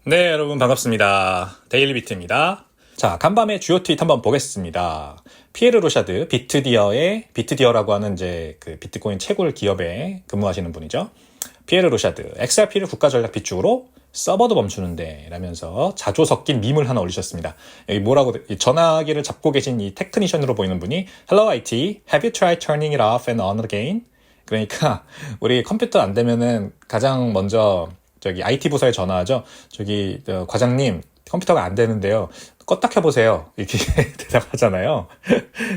네, 여러분 반갑습니다. 데일리비트입니다. 자, 간밤에 주요 트윗 한번 보겠습니다. 피에르 로샤드, 비트디어라고 하는 이제 그 비트코인 채굴 기업에 근무하시는 분이죠. 피에르 로샤드, XRP를 국가 전략 비축으로 서버도 멈추는데 라면서 자조 섞인 밈을 하나 올리셨습니다. 여기 뭐라고 전화기를 잡고 계신 이 테크니션으로 보이는 분이 Hello IT, have you tried turning it off and on again? 그러니까 우리 컴퓨터 안 되면은 가장 먼저 저기 IT 부서에 전화하죠. 저기 과장님 컴퓨터가 안 되는데요. 껐다 켜보세요. 이렇게 대답하잖아요.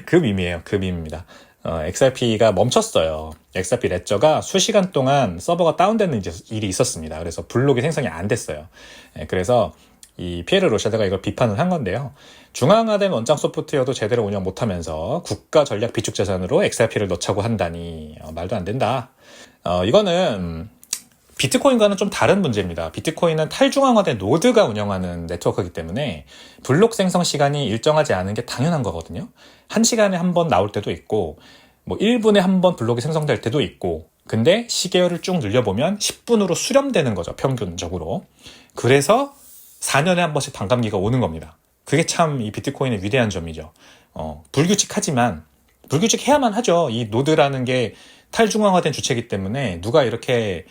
그 밈이에요. 그 밈입니다. XRP가 멈췄어요. XRP 레저가 수시간 동안 서버가 다운되는 일이 있었습니다. 그래서 블록이 생성이 안 됐어요. 그래서 이 피에르 로샤드가 이걸 비판을 한 건데요. 중앙화된 원장 소프트웨어도 제대로 운영 못하면서 국가 전략 비축 자산으로 XRP를 넣자고 한다니 말도 안 된다. 이거는 비트코인과는 좀 다른 문제입니다. 비트코인은 탈중앙화된 노드가 운영하는 네트워크이기 때문에 블록 생성 시간이 일정하지 않은 게 당연한 거거든요. 1시간에 한 번 나올 때도 있고 뭐 1분에 한 번 블록이 생성될 때도 있고, 근데 시계열을 쭉 늘려보면 10분으로 수렴되는 거죠, 평균적으로. 그래서 4년에 한 번씩 반감기가 오는 겁니다. 그게 참 이 비트코인의 위대한 점이죠. 불규칙하지만 불규칙해야만 하죠. 이 노드라는 게 탈중앙화된 주체이기 때문에 누가 이렇게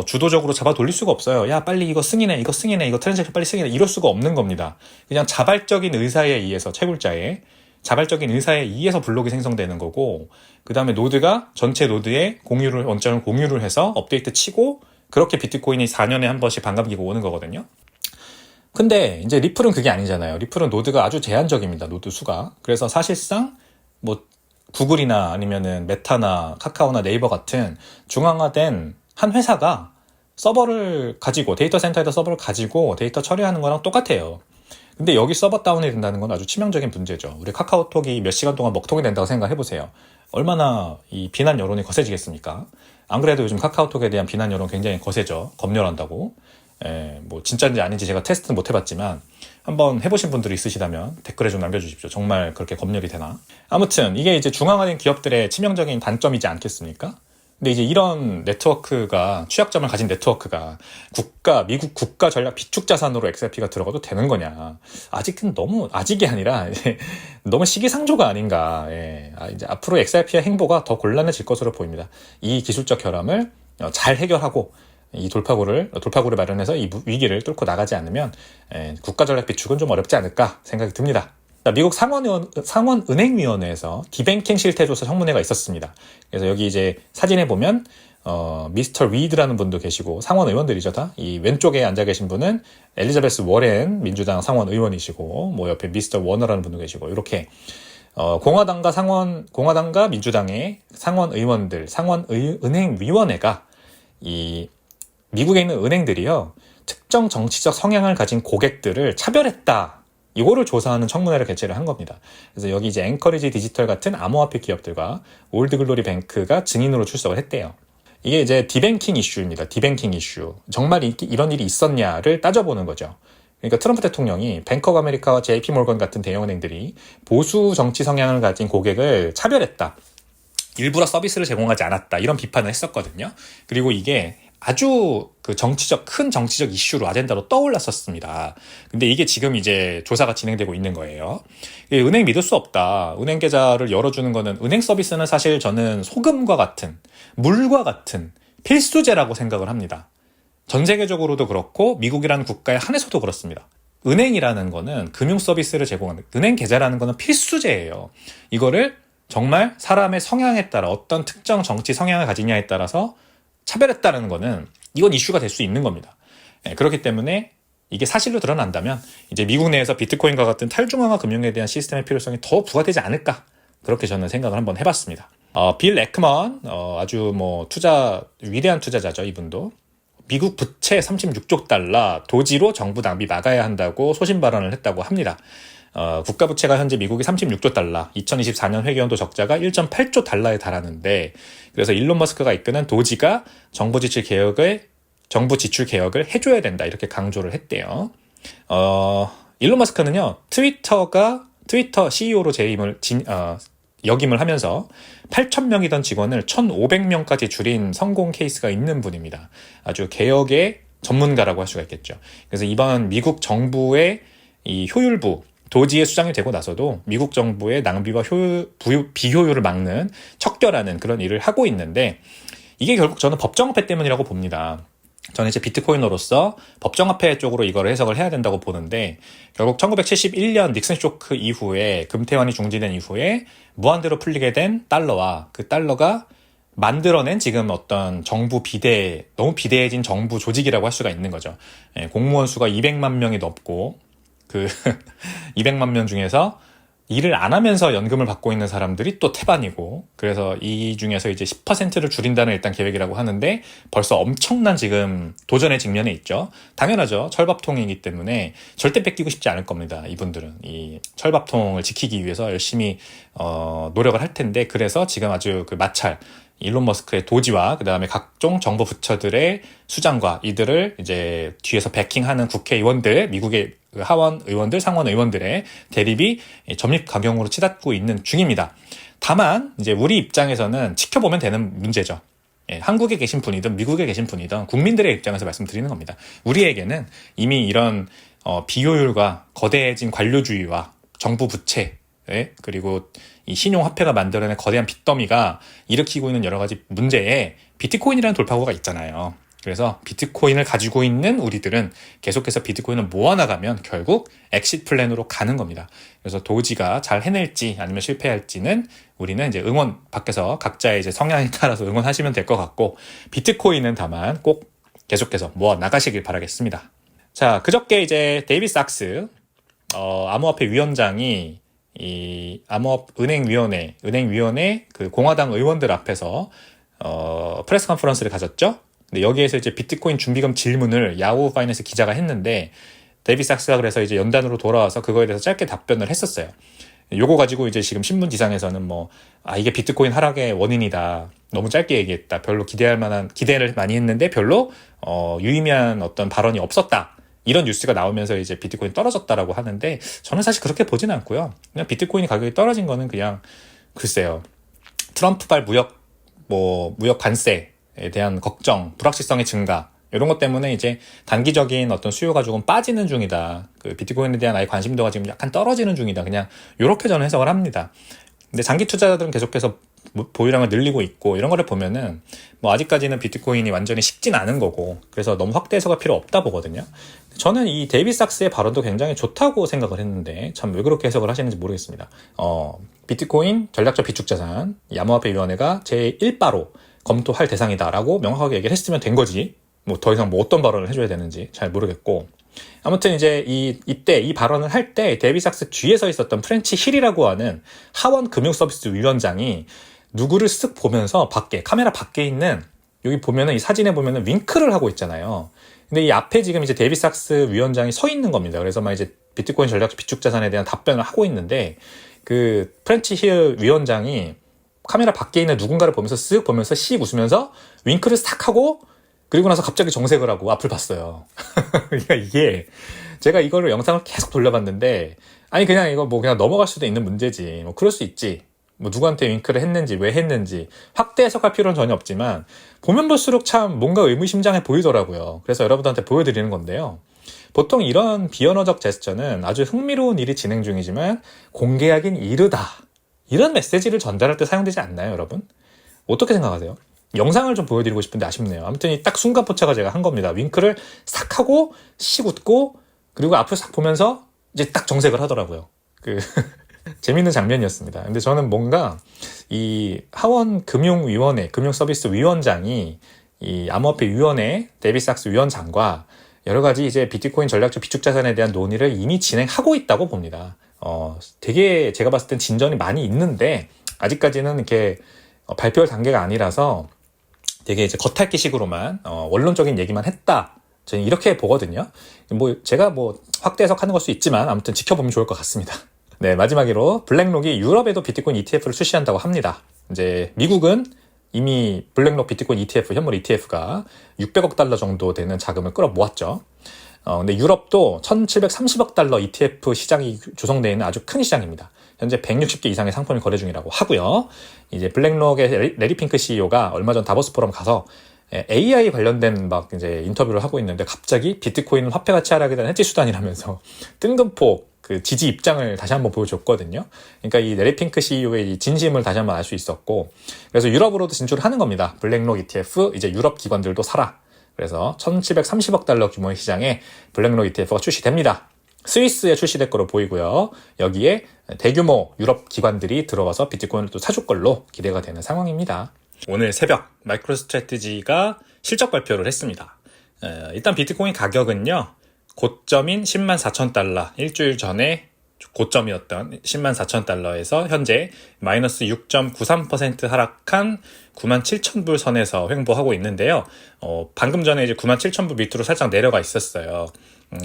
주도적으로 잡아 돌릴 수가 없어요. 야, 빨리 이거 승인해, 이거 트랜잭션 빨리 승인해, 이럴 수가 없는 겁니다. 그냥 자발적인 의사에 의해서, 채굴자의 자발적인 의사에 의해서 블록이 생성되는 거고, 그 다음에 노드가 전체 노드에 원점을 공유를 해서 업데이트 치고, 그렇게 비트코인이 4년에 한 번씩 반감기가 오는 거거든요. 근데 이제 리플은 그게 아니잖아요. 리플은 노드가 아주 제한적입니다. 노드 수가. 그래서 사실상 뭐 구글이나 아니면은 메타나 카카오나 네이버 같은 중앙화된 한 회사가 서버를 가지고, 데이터 센터에다 서버를 가지고 데이터 처리하는 거랑 똑같아요. 근데 여기 서버 다운이 된다는 건 아주 치명적인 문제죠. 우리 카카오톡이 몇 시간 동안 먹통이 된다고 생각해보세요. 얼마나 이 비난 여론이 거세지겠습니까? 안 그래도 요즘 카카오톡에 대한 비난 여론 굉장히 거세죠. 검열한다고. 뭐 진짜인지 아닌지 제가 테스트는 못 해봤지만 한번 해보신 분들이 있으시다면 댓글에 좀 남겨주십시오. 정말 그렇게 검열이 되나? 아무튼 이게 이제 중앙화된 기업들의 치명적인 단점이지 않겠습니까? 근데 이제 이런 네트워크가, 취약점을 가진 네트워크가 미국 국가 전략 비축 자산으로 XRP가 들어가도 되는 거냐. 아직이 아니라 너무 시기상조가 아닌가. 이제 앞으로 XRP의 행보가 더 곤란해질 것으로 보입니다. 이 기술적 결함을 잘 해결하고 이 돌파구를 마련해서 이 위기를 뚫고 나가지 않으면 국가 전략 비축은 좀 어렵지 않을까 생각이 듭니다. 미국 상원은행위원회에서 디뱅킹 실태조사 청문회가 있었습니다. 그래서 여기 이제 사진에 보면 미스터 리드라는 분도 계시고, 상원 의원들이죠, 다. 이 왼쪽에 앉아 계신 분은 엘리자베스 워렌 민주당 상원 의원이시고, 뭐 옆에 미스터 워너라는 분도 계시고, 이렇게 공화당과 민주당의 상원 의원들, 상원은행위원회가 이 미국에 있는 은행들이요, 특정 정치적 성향을 가진 고객들을 차별했다, 이거를 조사하는 청문회를 개최를 한 겁니다. 그래서 여기 이제 앵커리지 디지털 같은 암호화폐 기업들과 올드글로리 뱅크가 증인으로 출석을 했대요. 이게 이제 디뱅킹 이슈입니다. 디뱅킹 이슈. 정말 이런 일이 있었냐를 따져보는 거죠. 그러니까 트럼프 대통령이 뱅크 오브 아메리카와 JP 모건 같은 대형은행들이 보수 정치 성향을 가진 고객을 차별했다, 일부러 서비스를 제공하지 않았다, 이런 비판을 했었거든요. 그리고 이게 아주 큰 정치적 이슈로, 아젠다로 떠올랐었습니다. 근데 이게 지금 이제 조사가 진행되고 있는 거예요. 은행 믿을 수 없다. 은행 계좌를 열어주는 거는, 은행 서비스는 사실 저는 소금과 같은, 물과 같은 필수제라고 생각을 합니다. 전 세계적으로도 그렇고 미국이라는 국가에 한해서도 그렇습니다. 은행이라는 거는 금융 서비스를 제공하는, 은행 계좌라는 거는 필수제예요. 이거를 정말 사람의 성향에 따라, 어떤 특정 정치 성향을 가지냐에 따라서 차별했다는 거는, 이건 이슈가 될 수 있는 겁니다. 그렇기 때문에 이게 사실로 드러난다면 이제 미국 내에서 비트코인과 같은 탈중앙화 금융에 대한 시스템의 필요성이 더 부과되지 않을까, 그렇게 저는 생각을 한번 해봤습니다. 빌 에크먼, 아주 위대한 투자자죠. 이분도 미국 부채 36조 달러 도지로 정부 낭비 막아야 한다고 소신 발언을 했다고 합니다. 국가 부채가 현재 미국이 36조 달러, 2024년 회계연도 적자가 1.8조 달러에 달하는데, 그래서 일론 머스크가 이끄는 도지가 정부 지출 개혁을 해줘야 된다, 이렇게 강조를 했대요. 일론 머스크는요, 트위터 CEO로 역임을 하면서 8,000명이던 직원을 1,500명까지 줄인 성공 케이스가 있는 분입니다. 아주 개혁의 전문가라고 할 수가 있겠죠. 그래서 이번 미국 정부의 이 효율부, 도지에 수장이 되고 나서도 미국 정부의 낭비와 비효율을 막는 척결하는 그런 일을 하고 있는데, 이게 결국 저는 법정화폐 때문이라고 봅니다. 저는 이제 비트코이너로서 법정화폐 쪽으로 이걸 해석을 해야 된다고 보는데, 결국 1971년 닉슨 쇼크 이후에, 금태환이 중지된 이후에 무한대로 풀리게 된 달러와 그 달러가 만들어낸 지금 어떤 정부 너무 비대해진 정부 조직이라고 할 수가 있는 거죠. 공무원 수가 200만 명이 넘고, 그 200만 명 중에서 일을 안 하면서 연금을 받고 있는 사람들이 또 태반이고, 그래서 이 중에서 이제 10%를 줄인다는 일단 계획이라고 하는데 벌써 엄청난 지금 도전의 직면에 있죠. 당연하죠. 철밥통이기 때문에 절대 뺏기고 싶지 않을 겁니다. 이분들은 이 철밥통을 지키기 위해서 열심히 노력을 할 텐데, 그래서 지금 아주 그 마찰, 일론 머스크의 도지와 그 다음에 각종 정부 부처들의 수장과 이들을 이제 뒤에서 배킹하는 국회의원들, 미국의 하원 의원들, 상원 의원들의 대립이 점입 가경으로 치닫고 있는 중입니다. 다만 이제 우리 입장에서는 지켜보면 되는 문제죠. 한국에 계신 분이든 미국에 계신 분이든 국민들의 입장에서 말씀드리는 겁니다. 우리에게는 이미 이런 비효율과 거대해진 관료주의와 정부 부채, 그리고 이 신용화폐가 만들어낸 거대한 빚더미가 일으키고 있는 여러 가지 문제에 비트코인이라는 돌파구가 있잖아요. 그래서 비트코인을 가지고 있는 우리들은 계속해서 비트코인을 모아나가면 결국 엑시트 플랜으로 가는 겁니다. 그래서 도지가 잘 해낼지 아니면 실패할지는 우리는 이제 밖에서 각자의 이제 성향에 따라서 응원하시면 될 것 같고, 비트코인은 다만 꼭 계속해서 모아 나가시길 바라겠습니다. 자, 그저께 이제 데이빗 sak스, 암호화폐 위원장이 이 은행위원회 그 공화당 의원들 앞에서 프레스 컨퍼런스를 가졌죠. 근데 여기에서 이제 비트코인 준비금 질문을 야후 파이낸스 기자가 했는데, 데이빗 sak스가 그래서 이제 연단으로 돌아와서 그거에 대해서 짧게 답변을 했었어요. 요거 가지고 이제 지금 신문 기상에서는 이게 비트코인 하락의 원인이다, 너무 짧게 얘기했다, 별로 기대를 많이 했는데 별로 유의미한 어떤 발언이 없었다, 이런 뉴스가 나오면서 이제 비트코인 떨어졌다라고 하는데, 저는 사실 그렇게 보진 않고요. 그냥 비트코인 가격이 떨어진 거는 그냥 글쎄요, 트럼프발 무역 관세에 대한 걱정, 불확실성의 증가, 이런 것 때문에 이제 단기적인 어떤 수요가 조금 빠지는 중이다, 그 비트코인에 대한 아예 관심도가 지금 약간 떨어지는 중이다, 그냥 이렇게 저는 해석을 합니다. 근데 장기 투자자들은 계속해서 보유량을 늘리고 있고, 이런 거를 보면은 아직까지는 비트코인이 완전히 식진 않은 거고, 그래서 너무 확대 해석할 필요 없다 보거든요. 저는 이 데이빗 sak스의 발언도 굉장히 좋다고 생각을 했는데 참 왜 그렇게 해석을 하시는지 모르겠습니다. 비트코인 전략적 비축자산 암호화폐위원회가 제1바로 검토할 대상이다라고 명확하게 얘기를 했으면 된 거지, 더 이상 어떤 발언을 해줘야 되는지 잘 모르겠고, 아무튼 이제 이때 이 발언을 할 때 데이빗 sak스 뒤에 서 있었던 프렌치 힐이라고 하는 하원 금융서비스 위원장이 누구를 쓱 보면서 카메라 밖에 있는, 여기 보면은 이 사진에 보면은 윙크를 하고 있잖아요. 근데 이 앞에 지금 이제 데이빗 sak스 위원장이 서 있는 겁니다. 그래서 이제 비트코인 전략적 비축자산에 대한 답변을 하고 있는데, 그 프렌치 힐 위원장이 카메라 밖에 있는 누군가를 보면서 쓱 보면서 씩 웃으면서 윙크를 싹 하고, 그리고 나서 갑자기 정색을 하고 앞을 봤어요. 그러니까 이게, 제가 이거를 영상을 계속 돌려봤는데, 그냥 이거 그냥 넘어갈 수도 있는 문제지, 그럴 수 있지, 누구한테 윙크를 했는지 왜 했는지 확대 해석할 필요는 전혀 없지만 보면 볼수록 참 뭔가 의무심장해 보이더라고요. 그래서 여러분들한테 보여드리는 건데요. 보통 이런 비언어적 제스처는 아주 흥미로운 일이 진행 중이지만 공개하긴 이르다, 이런 메시지를 전달할 때 사용되지 않나요, 여러분? 어떻게 생각하세요? 영상을 좀 보여드리고 싶은데 아쉽네요. 아무튼 딱 순간 포착을 제가 한 겁니다. 윙크를 싹 하고 씩 웃고, 그리고 앞을 싹 보면서 이제 딱 정색을 하더라고요. 재밌는 장면이었습니다. 근데 저는 뭔가 이 하원 금융위원회, 금융서비스 위원장이 이 암호화폐 위원회 데이빗 sak스 위원장과 여러 가지 이제 비트코인 전략적 비축자산에 대한 논의를 이미 진행하고 있다고 봅니다. 되게 제가 봤을 땐 진전이 많이 있는데 아직까지는 이렇게 발표할 단계가 아니라서 되게 이제 겉핥기식으로만 원론적인 얘기만 했다, 저는 이렇게 보거든요. 제가 확대 해석하는 걸 수 있지만 아무튼 지켜보면 좋을 것 같습니다. 네, 마지막으로 블랙록이 유럽에도 비트코인 ETF를 출시한다고 합니다. 이제 미국은 이미 블랙록 비트코인 ETF, 현물 ETF가 600억 달러 정도 되는 자금을 끌어모았죠. 근데 유럽도 1730억 달러 ETF 시장이 조성되어 있는 아주 큰 시장입니다. 현재 160개 이상의 상품이 거래 중이라고 하고요. 이제 블랙록의 레리 핑크 CEO가 얼마 전 다보스 포럼 가서 AI 관련된 막 이제 인터뷰를 하고 있는데 갑자기 비트코인은 화폐 가치 하락에 대한 해지 수단이라면서 뜬금포 그 지지 입장을 다시 한번 보여줬거든요. 그러니까 이 레리 핑크 CEO의 이 진심을 다시 한번 알 수 있었고, 그래서 유럽으로도 진출을 하는 겁니다. 블랙록 ETF 이제 유럽 기관들도 사라. 그래서 1,730억 달러 규모의 시장에 블랙록 ETF가 출시됩니다. 스위스에 출시될 거로 보이고요. 여기에 대규모 유럽 기관들이 들어와서 비트코인을 또 사줄 걸로 기대가 되는 상황입니다. 오늘 새벽 마이크로스트래티지가 실적 발표를 했습니다. 일단 비트코인 가격은요, 고점인 10만 4천 달러, 일주일 전에 고점이었던 10만 4천 달러에서 현재 마이너스 6.93% 하락한 9만 7천 불 선에서 횡보하고 있는데요. 방금 전에 이제 9만 7천 불 밑으로 살짝 내려가 있었어요.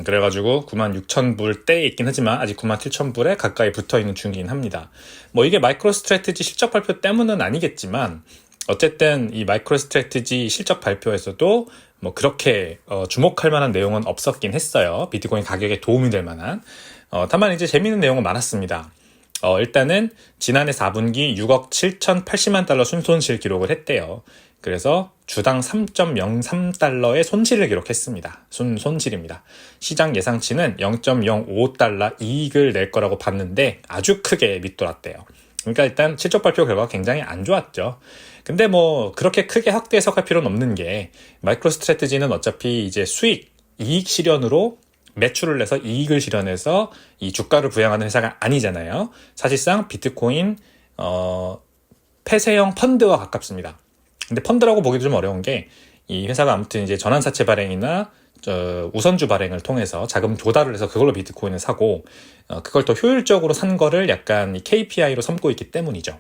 그래가지고 9만 6천 불대에 있긴 하지만 아직 9만 7천 불에 가까이 붙어 있는 중이긴 합니다. 뭐 이게 마이크로스트래티지 실적 발표 때문은 아니겠지만 어쨌든 이 마이크로스트래티지 실적 발표에서도 뭐 그렇게 주목할 만한 내용은 없었긴 했어요. 비트코인 가격에 도움이 될 만한. 다만 이제 재미있는 내용은 많았습니다. 일단은 지난해 4분기 6억 7,080만 달러 순손실 기록을 했대요. 그래서 주당 3.03달러의 손실을 기록했습니다. 손실입니다. 시장 예상치는 0.05달러 이익을 낼 거라고 봤는데 아주 크게 밑돌았대요. 그러니까 일단 실적 발표 결과가 굉장히 안 좋았죠. 근데 뭐 그렇게 크게 확대 해석할 필요는 없는 게 마이크로스트래티지는 어차피 이제 이익 실현으로 매출을 내서 이익을 실현해서 이 주가를 부양하는 회사가 아니잖아요. 사실상 비트코인 폐쇄형 펀드와 가깝습니다. 근데 펀드라고 보기도 좀 어려운 게 이 회사가 아무튼 이제 전환사채 발행이나 우선주 발행을 통해서 자금 조달을 해서 그걸로 비트코인을 사고 그걸 더 효율적으로 산 거를 약간 이 KPI로 삼고 있기 때문이죠.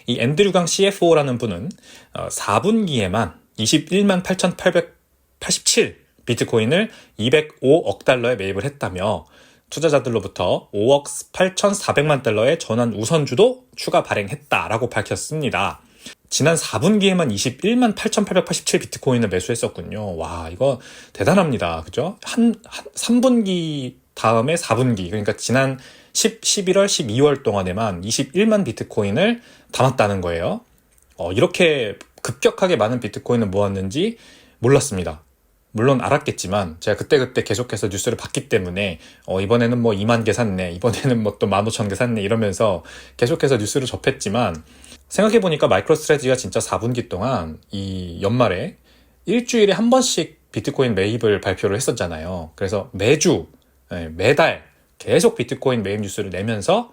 이 앤드류강 CFO라는 분은 4분기에만 21만 8,887 비트코인을 205억 달러에 매입을 했다며 투자자들로부터 5억 8,400만 달러의 전환 우선주도 추가 발행했다라고 밝혔습니다. 지난 4분기에만 21만 8,887 비트코인을 매수했었군요. 와, 이거 대단합니다. 그죠? 3분기 다음에 4분기, 그러니까 지난 11월, 12월 동안에만 21만 비트코인을 담았다는 거예요. 이렇게 급격하게 많은 비트코인을 모았는지 몰랐습니다. 물론 알았겠지만 제가 그때 계속해서 뉴스를 봤기 때문에 이번에는 뭐 2만 개 샀네, 이번에는 뭐 또 15,000개 샀네 이러면서 계속해서 뉴스를 접했지만 생각해보니까 마이크로스트래티지가 진짜 4분기 동안 이 연말에 일주일에 한 번씩 비트코인 매입을 발표를 했었잖아요. 그래서 매달 계속 비트코인 매입 뉴스를 내면서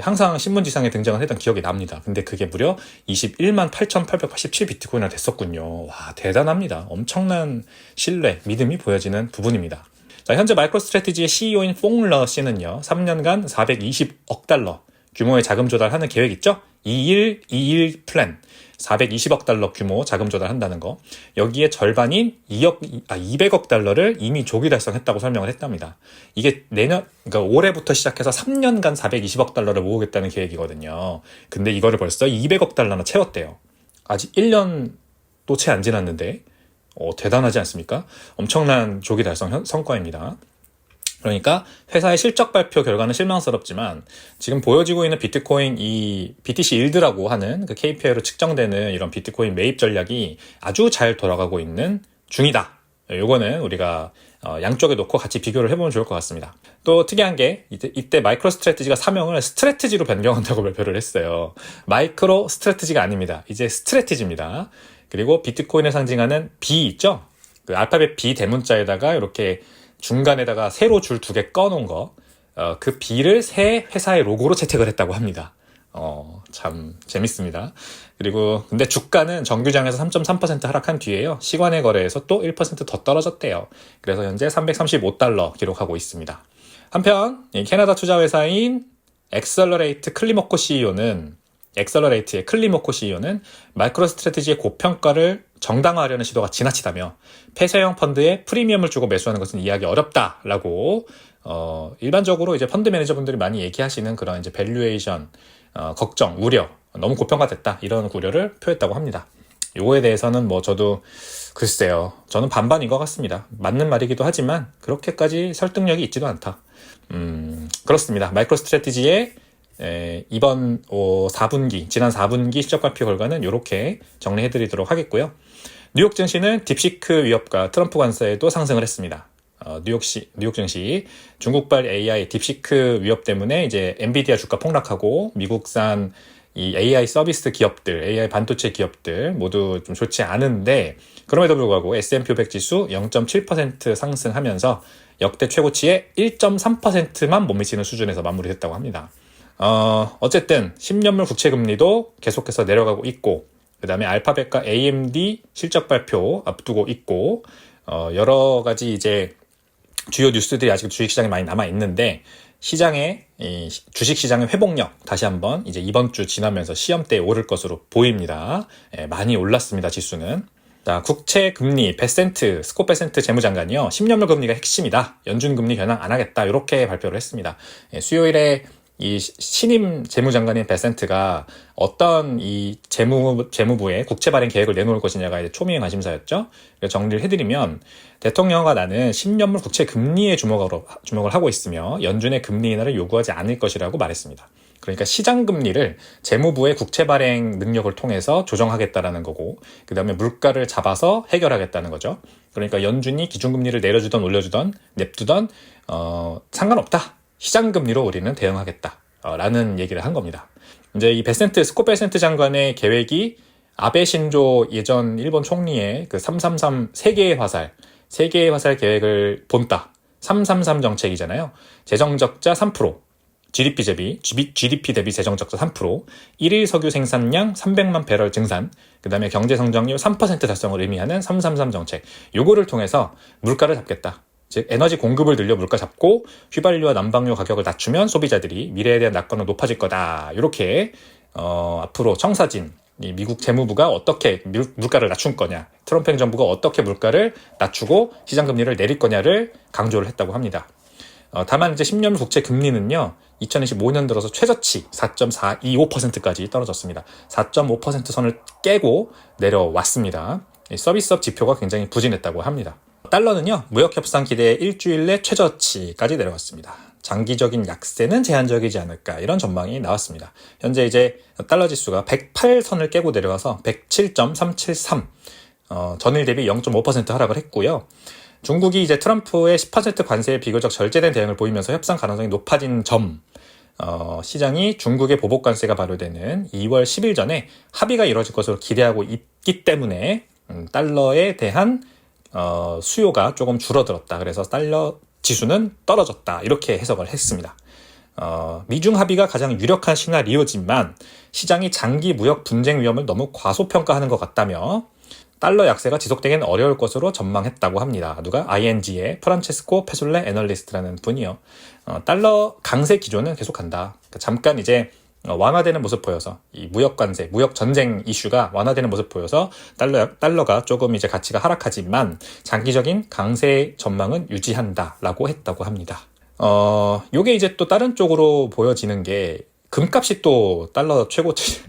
항상 신문지상에 등장을 했던 기억이 납니다. 근데 그게 무려 21만 8,887 비트코인이나 됐었군요. 와, 대단합니다. 엄청난 신뢰, 믿음이 보여지는 부분입니다. 자, 현재 마이크로스트래티지의 CEO인 퐁러 씨는요, 3년간 420억 달러 규모의 자금 조달하는 계획 있죠? 2일 플랜 420억 달러 규모 자금 조달한다는 거. 여기에 절반인 200억 달러를 이미 조기 달성했다고 설명을 했답니다. 이게 그러니까 올해부터 시작해서 3년간 420억 달러를 모으겠다는 계획이거든요. 근데 이거를 벌써 200억 달러나 채웠대요. 아직 1년도 채 안 지났는데 대단하지 않습니까? 엄청난 조기 달성 성과입니다. 그러니까 회사의 실적 발표 결과는 실망스럽지만 지금 보여지고 있는 비트코인 이 BTC 일드라고 하는 그 KPI로 측정되는 이런 비트코인 매입 전략이 아주 잘 돌아가고 있는 중이다. 요거는 우리가 양쪽에 놓고 같이 비교를 해보면 좋을 것 같습니다. 또 특이한 게 이때 마이크로스트래티지가 사명을 스트래티지로 변경한다고 발표를 했어요. 마이크로 스트래티지가 아닙니다. 이제 스트래티지입니다. 그리고 비트코인을 상징하는 B 있죠? 그 알파벳 B 대문자에다가 이렇게 중간에다가 세로 줄 2개 꺼놓은 거, 그 B를 새 회사의 로고로 채택을 했다고 합니다. 참 재밌습니다. 그리고 근데 주가는 정규장에서 3.3% 하락한 뒤에요. 시간의 거래에서 또 1% 더 떨어졌대요. 그래서 현재 335달러 기록하고 있습니다. 한편 캐나다 투자회사인 엑셀러레이트의 클리모코 CEO는 마이크로스트래티지의 고평가를 정당화하려는 시도가 지나치다며 폐쇄형 펀드에 프리미엄을 주고 매수하는 것은 이해하기 어렵다라고 일반적으로 이제 펀드 매니저분들이 많이 얘기하시는 그런 이제 밸류에이션 걱정, 우려, 너무 고평가됐다 이런 우려를 표했다고 합니다. 요거에 대해서는 뭐 저도 글쎄요, 저는 반반인 것 같습니다. 맞는 말이기도 하지만 그렇게까지 설득력이 있지도 않다. 그렇습니다. 마이크로스트래티지의 이번 4분기, 지난 4분기 실적 발표 결과는 이렇게 정리해드리도록 하겠고요. 뉴욕 증시는 딥시크 위협과 트럼프 관세에도 상승을 했습니다. 뉴욕 증시 중국발 AI 딥시크 위협 때문에 이제 엔비디아 주가 폭락하고 미국산 이 AI 서비스 기업들, AI 반도체 기업들 모두 좀 좋지 않은데 그럼에도 불구하고 S&P 500 지수 0.7% 상승하면서 역대 최고치의 1.3%만 못 미치는 수준에서 마무리됐다고 합니다. 어쨌든 10년물 국채 금리도 계속해서 내려가고 있고 그 다음에 알파벳과 AMD 실적 발표 앞두고 있고 여러 가지 이제 주요 뉴스들이 아직 주식시장에 많이 남아 있는데 시장의 주식시장의 회복력 다시 한번 이제 이번 주 지나면서 시험대에 오를 것으로 보입니다. 많이 올랐습니다. 지수는. 자, 국채 금리 베센트 스콧 베센트 재무장관이요. 10년물 금리가 핵심이다. 연준 금리 변화 안 하겠다. 이렇게 발표를 했습니다. 수요일에 이 신임 재무장관인 베센트가 어떤 이 재무부의 국채 발행 계획을 내놓을 것이냐가 이제 초미의 관심사였죠. 정리를 해드리면 대통령과 나는 10년물 국채 금리에 주목을 하고 있으며 연준의 금리 인하를 요구하지 않을 것이라고 말했습니다. 그러니까 시장 금리를 재무부의 국채 발행 능력을 통해서 조정하겠다라는 거고, 그 다음에 물가를 잡아서 해결하겠다는 거죠. 그러니까 연준이 기준금리를 내려주던 올려주던 냅두던 상관없다. 시장 금리로 우리는 대응하겠다. 라는 얘기를 한 겁니다. 이제 이 스콧 베센트 장관의 계획이 아베 신조 예전 일본 총리의 그 333 세계의 화살 계획을 본따. 333 정책이잖아요. 재정적자 3%, GDP 대비 재정적자 3%, 1일 석유 생산량 300만 배럴 증산, 그 다음에 경제 성장률 3% 달성을 의미하는 333 정책. 요거를 통해서 물가를 잡겠다. 즉 에너지 공급을 늘려 물가 잡고 휘발유와 난방유 가격을 낮추면 소비자들이 미래에 대한 낙관은 높아질 거다. 이렇게 앞으로 청사진 이 미국 재무부가 어떻게 물가를 낮춘 거냐, 트럼프 행정부가 어떻게 물가를 낮추고 시장 금리를 내릴 거냐를 강조를 했다고 합니다. 다만 이제 10년 국채 금리는요 2025년 들어서 최저치 4.425%까지 떨어졌습니다. 4.5% 선을 깨고 내려왔습니다. 서비스업 지표가 굉장히 부진했다고 합니다. 달러는요 무역협상 기대의 일주일 내 최저치까지 내려왔습니다. 장기적인 약세는 제한적이지 않을까 이런 전망이 나왔습니다. 현재 이제 달러 지수가 108선을 깨고 내려가서 107.373 전일 대비 0.5% 하락을 했고요. 중국이 이제 트럼프의 10% 관세에 비교적 절제된 대응을 보이면서 협상 가능성이 높아진 점, 시장이 중국의 보복 관세가 발효되는 2월 10일 전에 합의가 이루어질 것으로 기대하고 있기 때문에 달러에 대한 수요가 조금 줄어들었다. 그래서 달러 지수는 떨어졌다. 이렇게 해석을 했습니다. 미중 합의가 가장 유력한 시나리오지만 시장이 장기 무역 분쟁 위험을 너무 과소평가하는 것 같다며 달러 약세가 지속되기는 어려울 것으로 전망했다고 합니다. 누가? ING의 프란체스코 페솔레 애널리스트라는 분이요. 달러 강세 기조는 계속한다. 그러니까 잠깐 이제 완화되는 모습 보여서 이 무역 관세, 무역 전쟁 이슈가 완화되는 모습 보여서 달러가 조금 이제 가치가 하락하지만 장기적인 강세 전망은 유지한다라고 했다고 합니다. 요게 이제 또 다른 쪽으로 보여지는 게 금값이 또 달러 최고치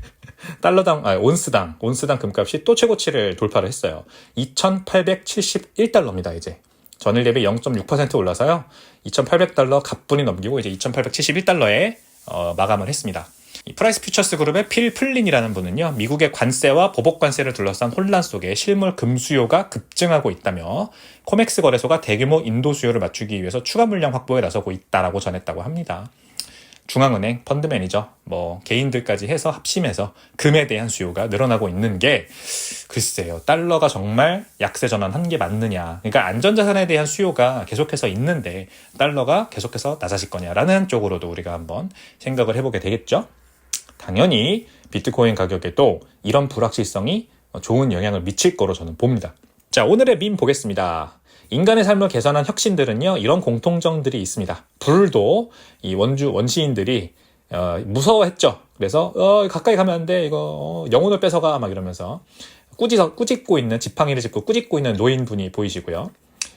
온스당 금값이 또 최고치를 돌파를 했어요. 2,871달러입니다, 이제. 전일 대비 0.6% 올라서요. 2,800달러 가뿐히 넘기고 이제 2,871달러에 마감을 했습니다. 이 프라이스 퓨처스 그룹의 필 플린이라는 분은요, 미국의 관세와 보복 관세를 둘러싼 혼란 속에 실물 금 수요가 급증하고 있다며 코맥스 거래소가 대규모 인도 수요를 맞추기 위해서 추가 물량 확보에 나서고 있다라고 전했다고 합니다. 중앙은행, 펀드 매니저, 개인들까지 해서 합심해서 금에 대한 수요가 늘어나고 있는 게 글쎄요. 달러가 정말 약세 전환한 게 맞느냐. 그러니까 안전자산에 대한 수요가 계속해서 있는데 달러가 계속해서 낮아질 거냐라는 쪽으로도 우리가 한번 생각을 해보게 되겠죠. 당연히 비트코인 가격에도 이런 불확실성이 좋은 영향을 미칠 거로 저는 봅니다. 자, 오늘의 밈 보겠습니다. 인간의 삶을 개선한 혁신들은요 이런 공통점들이 있습니다. 불도 이 원시인들이 무서워했죠. 그래서 가까이 가면 안 돼, 이거 영혼을 뺏어가 막 이러면서 꾸짖고 있는, 지팡이를 짚고 꾸짖고 있는 노인분이 보이시고요.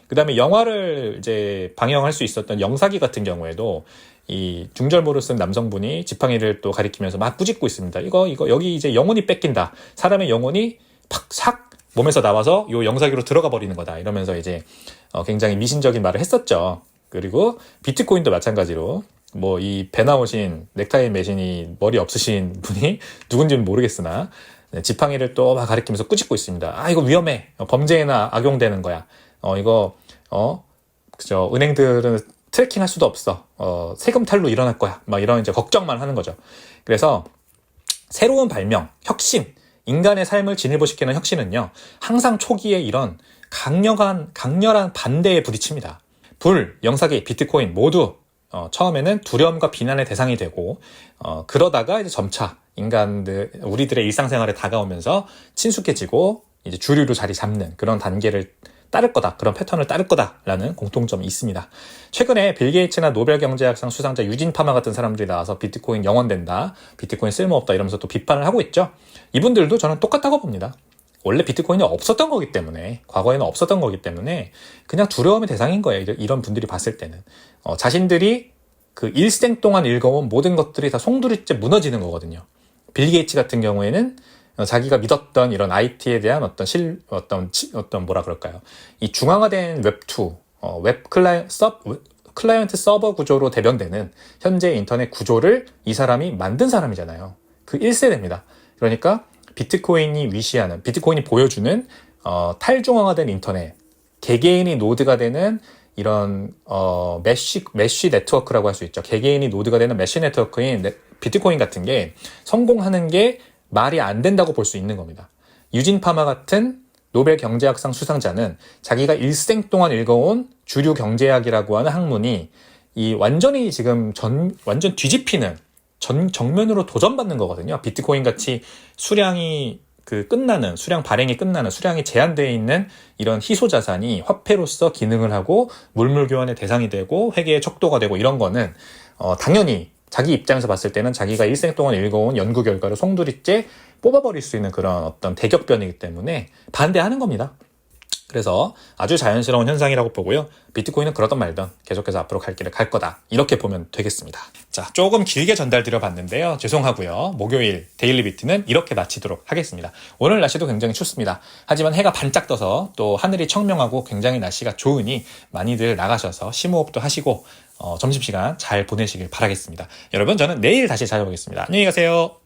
그 다음에 영화를 이제 방영할 수 있었던 영사기 같은 경우에도 이 중절모를 쓴 남성분이 지팡이를 또 가리키면서 막 꾸짖고 있습니다. 이거 여기 이제 영혼이 뺏긴다. 사람의 영혼이 팍 몸에서 나와서 요 영사기로 들어가 버리는 거다. 이러면서 이제 굉장히 미신적인 말을 했었죠. 그리고 비트코인도 마찬가지로 뭐 이 배 나오신 넥타이 매신이 머리 없으신 분이 누군지는 모르겠으나 네, 지팡이를 또 막 가리키면서 꾸짖고 있습니다. 아, 이거 위험해. 범죄에나 악용되는 거야. 이거 그죠. 은행들은 트래킹 할 수도 없어. 세금 탈루 일어날 거야. 막 이런 이제 걱정만 하는 거죠. 그래서 새로운 발명, 혁신, 인간의 삶을 진일보시키는 혁신은요, 항상 초기에 이런 강렬한 반대에 부딪힙니다. 영사기, 비트코인 모두 처음에는 두려움과 비난의 대상이 되고, 그러다가 이제 점차 우리들의 일상생활에 다가오면서 친숙해지고, 이제 주류로 자리 잡는 그런 단계를 따를 거다. 그런 패턴을 따를 거다라는 공통점이 있습니다. 최근에 빌 게이츠나 노벨 경제학상 수상자 유진 파마 같은 사람들이 나와서 비트코인 영원된다. 비트코인 쓸모없다. 이러면서 또 비판을 하고 있죠. 이분들도 저는 똑같다고 봅니다. 원래 비트코인이 없었던 거기 때문에, 과거에는 없었던 거기 때문에 그냥 두려움의 대상인 거예요. 이런 분들이 봤을 때는. 자신들이 그 일생 동안 읽어온 모든 것들이 다 송두리째 무너지는 거거든요. 빌 게이츠 같은 경우에는 자기가 믿었던 이런 IT에 대한 어떤 뭐라 그럴까요? 이 중앙화된 웹2, 클라이언트 서버 구조로 대변되는 현재 인터넷 구조를 이 사람이 만든 사람이잖아요. 그 1세대입니다. 그러니까 비트코인이 보여주는 탈중앙화된 인터넷, 개개인이 노드가 되는 이런 메쉬 네트워크라고 할 수 있죠. 개개인이 노드가 되는 메쉬 네트워크인 비트코인 같은 게 성공하는 게 말이 안 된다고 볼 수 있는 겁니다. 유진 파마 같은 노벨 경제학상 수상자는 자기가 일생 동안 읽어온 주류 경제학이라고 하는 학문이 완전히 지금 완전 뒤집히는 정면으로 도전받는 거거든요. 비트코인 같이 수량 발행이 끝나는 수량이 제한되어 있는 이런 희소 자산이 화폐로서 기능을 하고 물물 교환의 대상이 되고 회계의 척도가 되고 이런 거는 당연히 자기 입장에서 봤을 때는 자기가 일생 동안 읽어온 연구 결과를 송두리째 뽑아버릴 수 있는 그런 어떤 대격변이기 때문에 반대하는 겁니다. 그래서 아주 자연스러운 현상이라고 보고요. 비트코인은 그러던 말든 계속해서 앞으로 갈 길을 갈 거다. 이렇게 보면 되겠습니다. 자, 조금 길게 전달드려 봤는데요. 죄송하고요. 목요일 데일리 비트는 이렇게 마치도록 하겠습니다. 오늘 날씨도 굉장히 춥습니다. 하지만 해가 반짝 떠서 또 하늘이 청명하고 굉장히 날씨가 좋으니 많이들 나가셔서 심호흡도 하시고 점심시간 잘 보내시길 바라겠습니다. 여러분, 저는 내일 다시 찾아오겠습니다. 안녕히 가세요.